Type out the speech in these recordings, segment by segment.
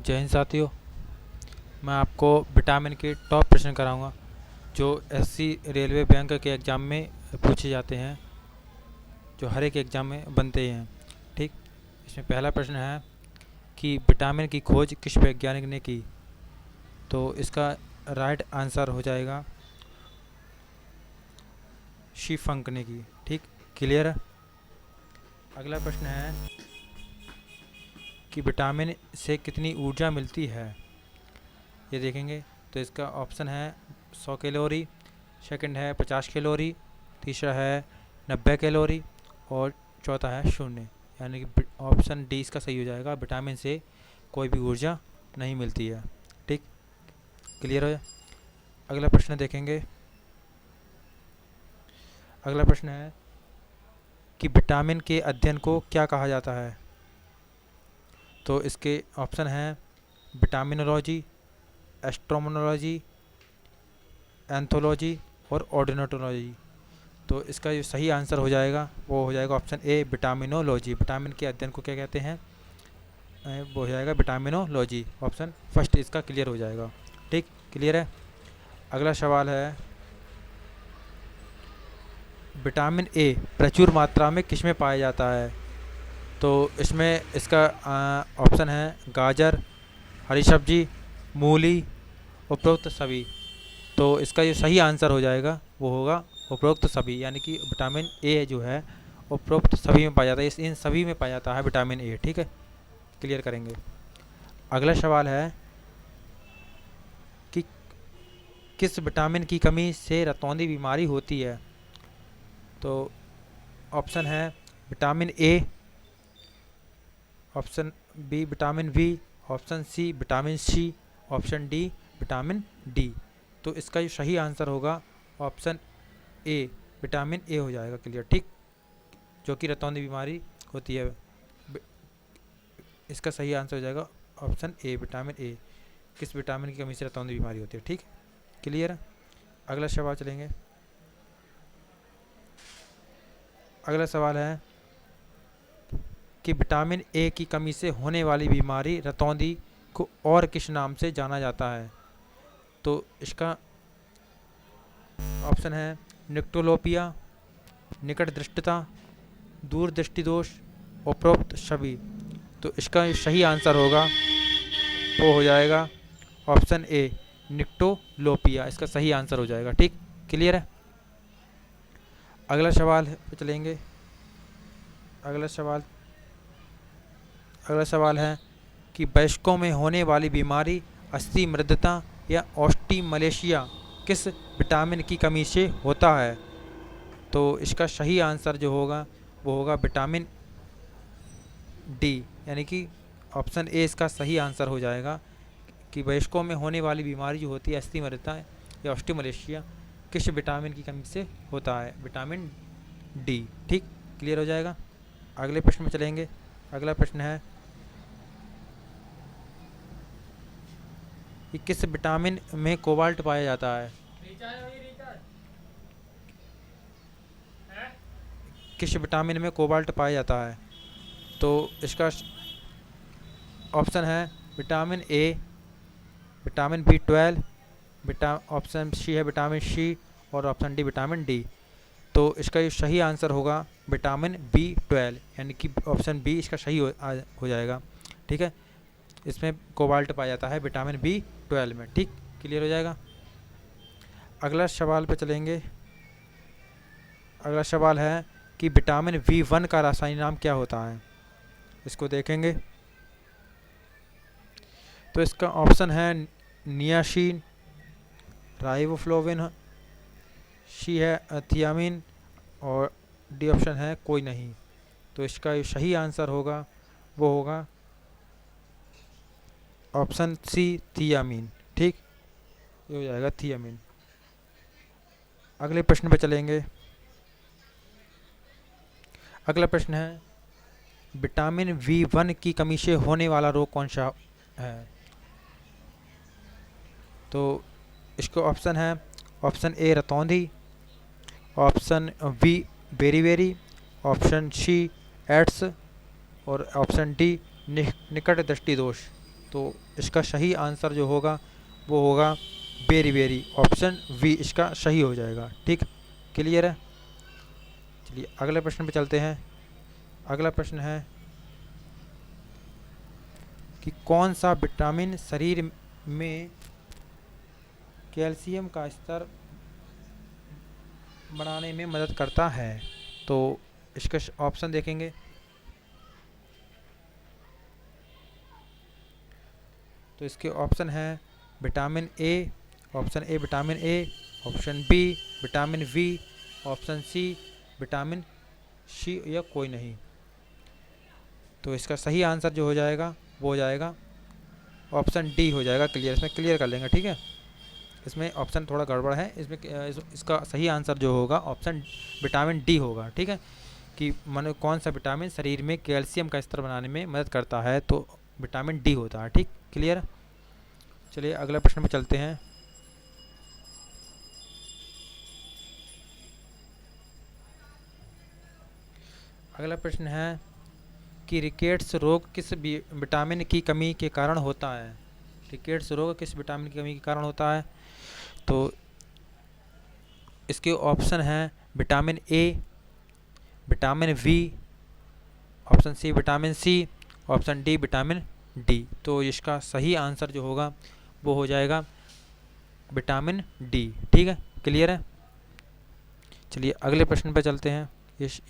जय हिंद साथियों, मैं आपको विटामिन के टॉप प्रश्न कराऊंगा जो एससी रेलवे बैंक के एग्ज़ाम में पूछे जाते हैं, जो हर एक एग्ज़ाम में बनते हैं। ठीक, इसमें पहला प्रश्न है कि विटामिन की खोज किस वैज्ञानिक ने की। तो इसका राइट आंसर हो जाएगा शी फंक ने की। ठीक, क्लियर है। अगला प्रश्न है कि विटामिन से कितनी ऊर्जा मिलती है, ये देखेंगे। तो इसका ऑप्शन है 100 कैलोरी, सेकंड है 50 कैलोरी, तीसरा है 90 कैलोरी और चौथा है 0। यानी कि ऑप्शन डी इसका सही हो जाएगा, विटामिन से कोई भी ऊर्जा नहीं मिलती है। ठीक, क्लियर है। अगला प्रश्न देखेंगे। अगला प्रश्न है कि विटामिन के अध्ययन को क्या कहा जाता है। तो इसके ऑप्शन हैं विटामिनोलॉजी, एस्ट्रोमोनोलॉजी, एंथोलॉजी और ऑर्डिनोटोलॉजी। तो इसका जो सही आंसर हो जाएगा वो हो जाएगा ऑप्शन ए विटामिनोलॉजी। विटामिन के अध्ययन को क्या कहते हैं, वो हो जाएगा विटामिनोलॉजी। ऑप्शन फर्स्ट इसका क्लियर हो जाएगा। ठीक, क्लियर है। अगला सवाल है विटामिन ए प्रचुर मात्रा में किस में पाया जाता है। तो इसमें इसका ऑप्शन है गाजर, हरी सब्जी, मूली, उपरोक्त सभी। तो इसका जो सही आंसर हो जाएगा वो होगा उपरोक्त सभी। यानी कि विटामिन ए जो है उपरोक्त सभी में पाया जाता है, इन सभी में पाया जाता है विटामिन ए। ठीक है, क्लियर करेंगे। अगला सवाल है कि किस विटामिन की कमी से रतौंधी बीमारी होती है। तो ऑप्शन है vitamin A, option B vitamin B, option C vitamin C, option D vitamin D. तो इसका जो सही आंसर होगा ऑप्शन ए विटामिन ए हो जाएगा। क्लियर। ठीक, जो कि रतौंधी बीमारी होती है, इसका सही आंसर हो जाएगा ऑप्शन ए विटामिन ए। किस विटामिन की कमी से रतौंधी बीमारी होती है। ठीक, क्लियर है। अगला सवाल चलेंगे। अगला सवाल है कि विटामिन ए की कमी से होने वाली बीमारी रतौंधी को और किस नाम से जाना जाता है। तो इसका ऑप्शन है निक्टोलोपिया, निकट दृष्टता, दूर दृष्टि दोष, उपरोक्त सभी। तो इसका सही आंसर होगा वो हो जाएगा ऑप्शन ए निक्टोलोपिया। इसका सही आंसर हो जाएगा। ठीक, क्लियर है। अगला सवाल पे चलेंगे। अगला सवाल है कि वयस्कों में होने वाली बीमारी अस्थिमृद्धता या ऑस्टिमलेशिया किस विटामिन की कमी से होता है। तो इसका सही आंसर जो होगा वो होगा विटामिन डी। यानी कि ऑप्शन ए इसका सही आंसर हो जाएगा कि वयस्कों में होने वाली बीमारी जो होती है अस्थिमृद्धता या ऑस्टिमलेशिया किस विटामिन की कमी से होता है, विटामिन डी। ठीक, क्लियर हो जाएगा। अगले प्रश्न में चलेंगे। अगला प्रश्न है कि किस विटामिन में कोबाल्ट पाया जाता है। किस विटामिन में कोबाल्ट पाया जाता है। तो इसका ऑप्शन है विटामिन ए, विटामिन बी12, ऑप्शन सी है विटामिन सी और ऑप्शन डी विटामिन डी। तो इसका जो सही आंसर होगा विटामिन बी12। यानी कि ऑप्शन बी इसका सही हो जाएगा। ठीक है, इसमें कोबाल्ट पाया जाता है विटामिन बी12 में। ठीक, क्लियर हो जाएगा। अगला सवाल पे चलेंगे। अगला सवाल है कि विटामिन बी1 का रासायनिक नाम क्या होता है, इसको देखेंगे। तो इसका ऑप्शन है नियासिन, राइबोफ्लोविन, सी है थियामिन और डी ऑप्शन है कोई नहीं। तो इसका सही आंसर होगा वो होगा ऑप्शन सी थियामिन। ठीक, ये हो जाएगा थियामिन। अगले प्रश्न पे चलेंगे। अगला प्रश्न है विटामिन बी1 की कमी से होने वाला रोग कौन सा है। तो इसको ऑप्शन है ऑप्शन ए रतौंधी, option B beriberi, option C AIDS और ऑप्शन डी निकट दृष्टि दोष। तो इसका सही आंसर जो होगा वो होगा बेरी बेरी, ऑप्शन वी इसका सही हो जाएगा। ठीक, क्लियर है। चलिए अगले प्रश्न पे चलते हैं। अगला प्रश्न है कि कौन सा विटामिन शरीर में कैल्शियम का स्तर बढ़ाने में मदद करता है। तो इसका ऑप्शन देखेंगे। तो इसके ऑप्शन है vitamin A, option A vitamin A, option B vitamin we, option C vitamin C या कोई नहीं। तो इसका सही आंसर जो हो जाएगा वो हो जाएगा ऑप्शन डी हो जाएगा। क्लियर, इसमें क्लियर कर लेंगे। ठीक है, इसमें ऑप्शन थोड़ा गड़बड़ है, इसमें इसका सही आंसर जो होगा ऑप्शन विटामिन डी होगा। ठीक है, कि मानो कौन सा विटामिन शरीर में कैल्शियम का स्तर बनाने में मदद करता है, तो विटामिन डी होता है। ठीक, क्लियर। चलिए अगले प्रश्न पे चलते हैं। अगला प्रश्न है कि रिकेट्स रोग किस विटामिन की कमी के कारण होता है। रिकेट्स रोग किस विटामिन की कमी के कारण होता है। तो इसके ऑप्शन हैं vitamin A, vitamin we, option C vitamin C, option D vitamin D. तो इसका सही आंसर जो होगा वो हो जाएगा विटामिन डी। ठीक है, क्लियर है। चलिए अगले प्रश्न पे चलते हैं।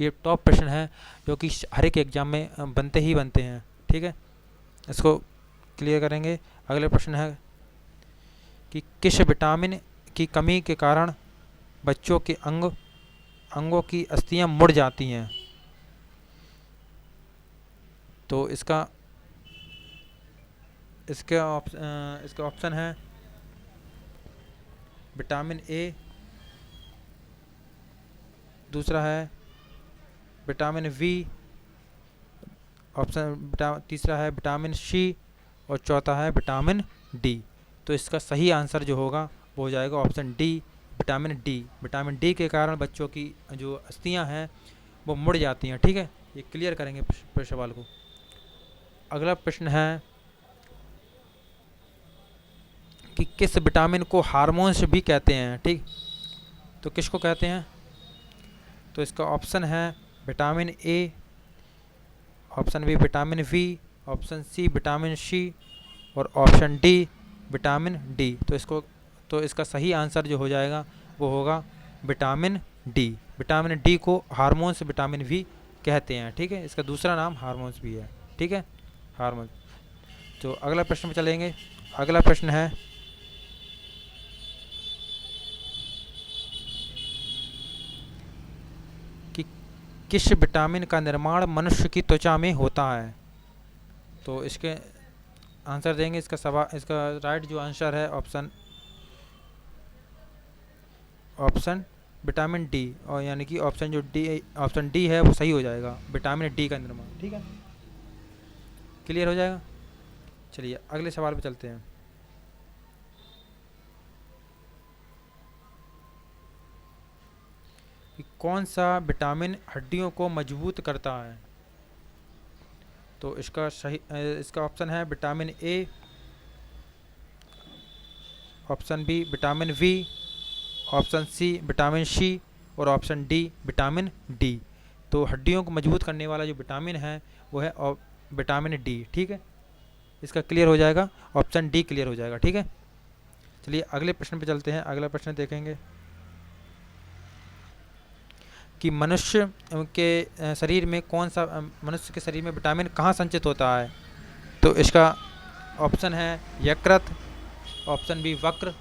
ये टॉप प्रश्न है जो कि हर एक एग्जाम में बनते ही बनते हैं। ठीक है, इसको क्लियर करेंगे। अगले प्रश्न है कि किस विटामिन की कमी के कारण बच्चों के अंगों की अस्थियां मुड़ जाती हैं। तो इसका ऑप्शन है विटामिन ए, दूसरा है विटामिन वी, तीसरा है विटामिन सी और चौथा है विटामिन डी। तो इसका सही आंसर जो होगा वो हो जाएगा option D vitamin D. Vitamin D के कारण बच्चों की जो अस्थियां हैं वो मुड़ जाती हैं। ठीक है, ये क्लियर करेंगे सवाल को। अगला प्रश्न है कि किस विटामिन को हार्मोन्स भी कहते हैं। ठीक, तो किसको कहते हैं। तो इसका ऑप्शन है vitamin A, option B vitamin we, option C vitamin C और ऑप्शन डी विटामिन डी। तो इसका सही आंसर जो हो जाएगा वो होगा विटामिन डी। विटामिन डी को हार्मोन्स विटामिन भी कहते हैं। ठीक है, इसका दूसरा नाम हार्मोन्स भी है। ठीक है, हार्मोन। तो अगला प्रश्न में चलेंगे। अगला प्रश्न है कि किस विटामिन का निर्माण मनुष्य की त्वचा में होता है। तो इसके आंसर देंगे। इसका राइट जो आंसर है ऑप्शन विटामिन डी, और यानी कि ऑप्शन डी है वो सही हो जाएगा, विटामिन डी का निर्माण। ठीक है, क्लियर हो जाएगा। चलिए अगले सवाल पे चलते हैं। कि कौन सा विटामिन हड्डियों को मजबूत करता है। तो इसका ऑप्शन है vitamin A, option B vitamin we, option C vitamin C और ऑप्शन डी विटामिन डी। तो हड्डियों को मजबूत करने वाला जो विटामिन है वो है विटामिन डी। ठीक है, इसका क्लियर हो जाएगा, ऑप्शन डी क्लियर हो जाएगा। ठीक है, चलिए अगले प्रश्न पे चलते हैं। अगला प्रश्न देखेंगे कि मनुष्य के शरीर में विटामिन कहाँ संचित होता है। तो इसका ऑप्शन है यकृत, ऑप्शन बी वक्र,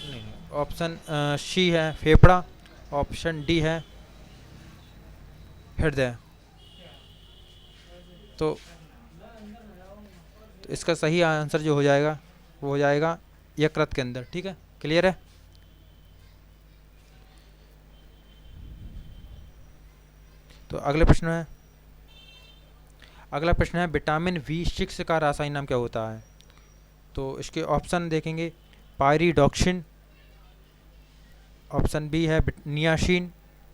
नहीं, ऑप्शन सी है फेफड़ा, ऑप्शन डी है हृदय। तो इसका सही आंसर जो हो जाएगा वो हो जाएगा यकृत के अंदर। ठीक है, क्लियर है। तो अगला प्रश्न है विटामिन B6 का रासायनिक नाम क्या होता है। तो इसके ऑप्शन देखेंगे पायरिडॉक्सिन, ऑप्शन बी है नियासिन,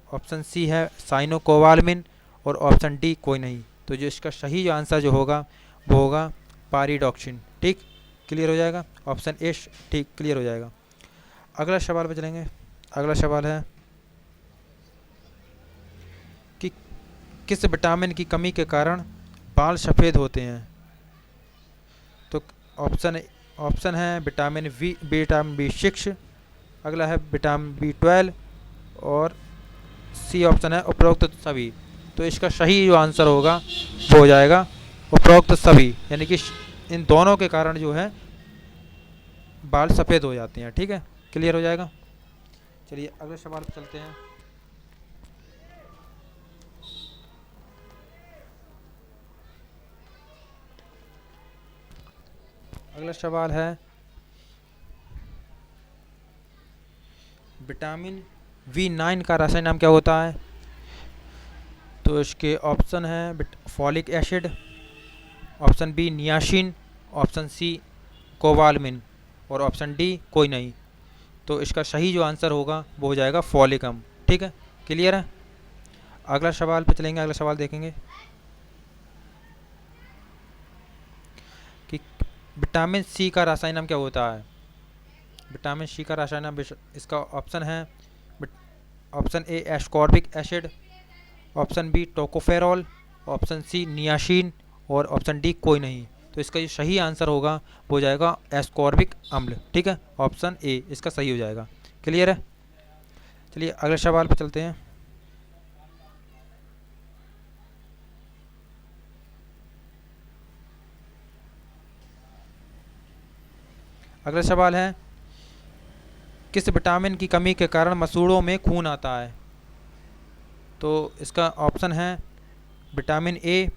ऑप्शन सी है साइनोकोबालामिन और ऑप्शन डी कोई नहीं। तो जो इसका सही जो आंसर जो होगा वो होगा पारीडॉक्सिन। ठीक, क्लियर हो जाएगा। ऑप्शन ए ठीक क्लियर हो जाएगा। अगला सवाल पे चलेंगे। अगला सवाल है कि किस विटामिन की कमी के कारण बाल सफ़ेद होते हैं। तो ऑप्शन है विटामिन बी 6, अगला है विटामिन बी 12 और सी ऑप्शन है उपरोक्त सभी। तो इसका सही जो आंसर होगा वो हो जाएगा उपरोक्त सभी, यानी कि इन दोनों के कारण जो है बाल सफ़ेद हो जाते हैं। ठीक है, क्लियर हो जाएगा। चलिए अगले सवाल पर चलते हैं। अगला सवाल है विटामिन बी 9 का रासायनिक नाम क्या होता है। तो इसके ऑप्शन है folic acid, option B niacin, option C cobalamin और ऑप्शन डी कोई नहीं। तो इसका सही जो आंसर होगा वो हो जाएगा फॉलिकम। ठीक है, क्लियर है। अगला सवाल पे चलेंगे। अगला सवाल देखेंगे कि विटामिन सी का रासायनिक नाम क्या होता है। विटामिन सी का रासायनिक नाम, इसका ऑप्शन है option A ascorbic acid, option B tocopherol, option C niacin और ऑप्शन डी कोई नहीं। तो इसका जो सही आंसर होगा वो हो जाएगा एस्कॉर्बिक अम्ल। ठीक है, ऑप्शन ए इसका सही हो जाएगा। क्लियर है। चलिए अगले सवाल पर चलते हैं। अगला सवाल है किस विटामिन की कमी के कारण मसूड़ों में खून आता है। तो इसका ऑप्शन है vitamin A,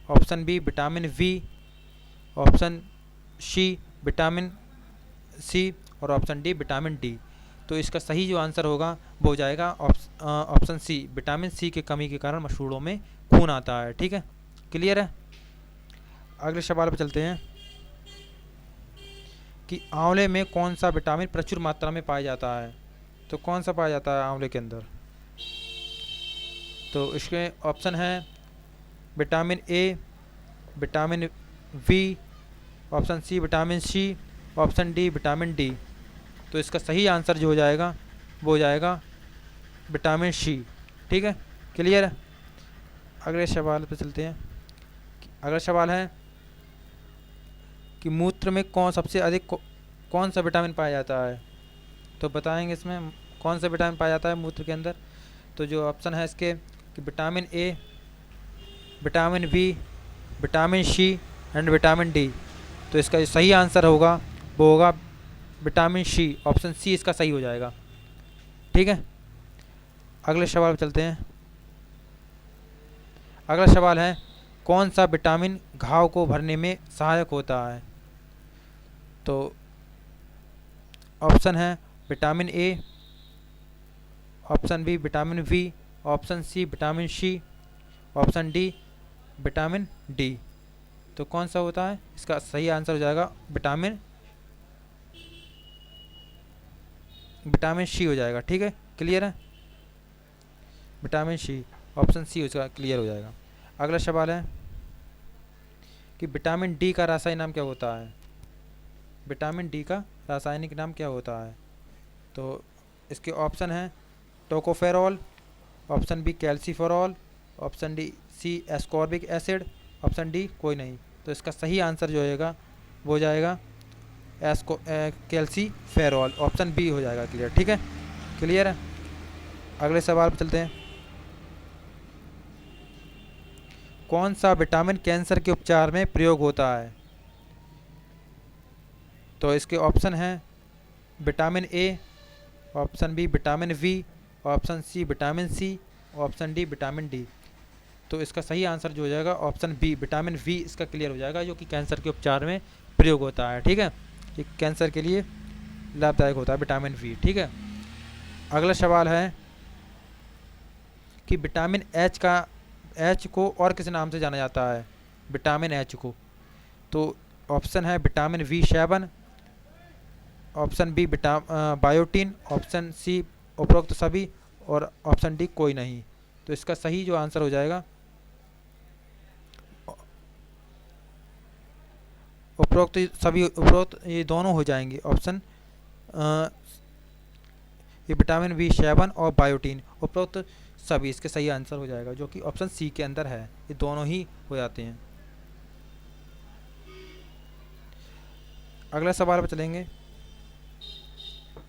option B vitamin we, option C vitamin C और ऑप्शन डी विटामिन डी। तो इसका सही जो आंसर होगा वो हो जाएगा ऑप्शन सी, विटामिन सी की कमी के कारण मसूड़ों में खून आता है। ठीक है, क्लियर है। अगले सवाल पर चलते हैं कि आंवले में कौन सा विटामिन प्रचुर मात्रा में पाया जाता है। तो कौन सा पाया जाता है आंवले के अंदर। तो इसके ऑप्शन है vitamin A, vitamin we, option C vitamin C, option D vitamin D. तो इसका सही आंसर जो हो जाएगा वो हो जाएगा विटामिन सी। ठीक है, क्लियर है। अगले सवाल पे चलते हैं। अगला सवाल है कि मूत्र में सबसे अधिक कौन सा विटामिन पाया जाता है। तो बताएंगे इसमें कौन सा विटामिन पाया जाता है मूत्र के अंदर। तो जो ऑप्शन है इसके कि vitamin A, vitamin B, vitamin C and vitamin D. तो इसका जो सही आंसर होगा वो होगा विटामिन सी, ऑप्शन सी इसका सही हो जाएगा। ठीक है, अगले सवाल पर चलते हैं। अगला सवाल है कौन सा विटामिन घाव को भरने में सहायक होता है। तो ऑप्शन है vitamin A, option B vitamin we, option C vitamin C, option D vitamin D. तो कौन सा होता है, इसका सही आंसर हो जाएगा विटामिन सी हो जाएगा। ठीक है, क्लियर है। विटामिन सी, ऑप्शन सी उसका क्लियर हो जाएगा। अगला सवाल है कि विटामिन डी का रासायनिक नाम क्या होता है। विटामिन डी का रासायनिक नाम क्या होता है। तो इसके ऑप्शन है tocopherol, option B calciferol, option D C ascorbic acid, option D कोई नहीं। तो इसका सही आंसर जो होगा वो हो जाएगा कैल्सीफेरॉल, ऑप्शन बी हो जाएगा। क्लियर, ठीक है, क्लियर है। अगले सवाल पर चलते हैं। कौन सा विटामिन कैंसर के उपचार में प्रयोग होता है। तो इसके ऑप्शन हैं vitamin A, option B vitamin we, option C vitamin C, option D vitamin D. तो इसका सही आंसर जो हो जाएगा ऑप्शन बी विटामिन वी इसका क्लियर हो जाएगा, जो कि कैंसर के उपचार में प्रयोग होता है। ठीक है, ये कैंसर के लिए लाभदायक होता है विटामिन वी। ठीक है, अगला सवाल है कि विटामिन एच को और किस नाम से जाना जाता है। विटामिन एच को, तो ऑप्शन है vitamin V7, option B biotin, ऑप्शन सी उपरोक्त सभी और ऑप्शन डी कोई नहीं। तो इसका सही जो आंसर हो जाएगा उपरोक्त सभी उपरोक्त ये दोनों हो जाएंगे ऑप्शन। ये विटामिन बी 7 और बायोटीन उपरोक्त सभी इसके सही आंसर हो जाएगा, जो कि ऑप्शन सी के अंदर है। ये दोनों ही हो जाते हैं। अगला सवाल पर चलेंगे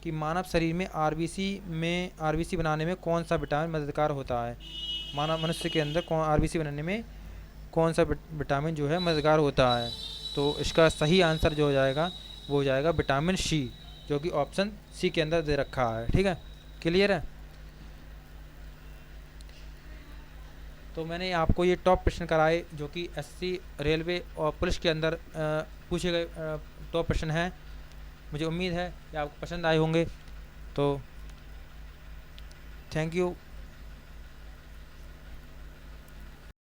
कि मानव शरीर में आरबीसी बनाने में कौन सा विटामिन मददगार होता है। मानव मनुष्य के अंदर आरबीसी बनाने में कौन सा विटामिन जो है मददगार होता है। तो इसका सही आंसर जो हो जाएगा वो हो जाएगा विटामिन सी, जो कि ऑप्शन सी के अंदर दे रखा है। ठीक है, क्लियर है। तो मैंने आपको ये टॉप प्रश्न कराए जो कि एससी, रेलवे और पुलिस के अंदर पूछे गए टॉप प्रश्न हैं। मुझे उम्मीद है कि आपको पसंद आए होंगे। तो थैंक यू।